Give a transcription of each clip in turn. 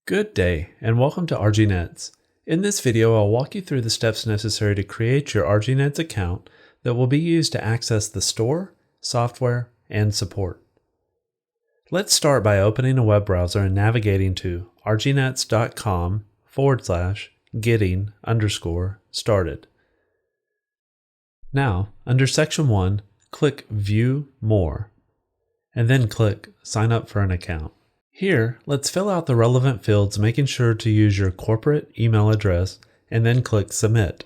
Good day, and welcome to RGNets. In this video, I'll walk you through the steps necessary to create your RGNets account that will be used to access the store, software, and support. Let's start by opening a web browser and navigating to rgnets.com/getting_started. Now, under Section 1, click View More, and then click Sign Up for an Account. Here, let's fill out the relevant fields, making sure to use your corporate email address, and then click Submit.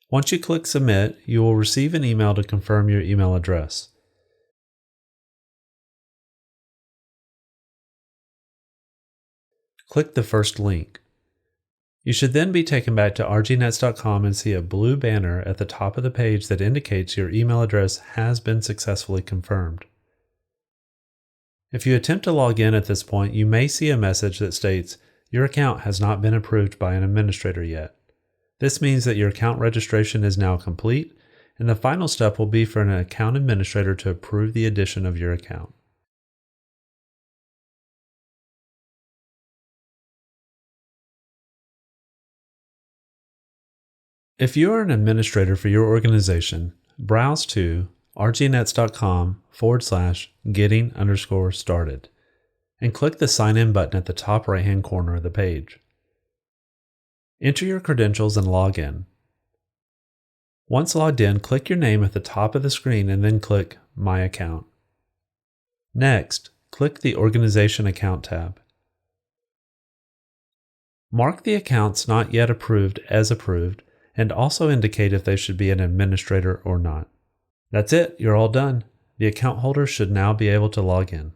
Once you click Submit, you will receive an email to confirm your email address. Click the first link. You should then be taken back to rgnets.com and see a blue banner at the top of the page that indicates your email address has been successfully confirmed. If you attempt to log in at this point, you may see a message that states your account has not been approved by an administrator yet. This means that your account registration is now complete, and the final step will be for an account administrator to approve the addition of your account. If you are an administrator for your organization, browse to rgnets.com/getting_started and click the Sign In button at the top right-hand corner of the page. Enter your credentials and log in. Once logged in, click your name at the top of the screen and then click My Account. Next, click the Organization Account tab. Mark the accounts not yet approved as approved and also indicate if they should be an administrator or not. That's it, you're all done. The account holder should now be able to log in.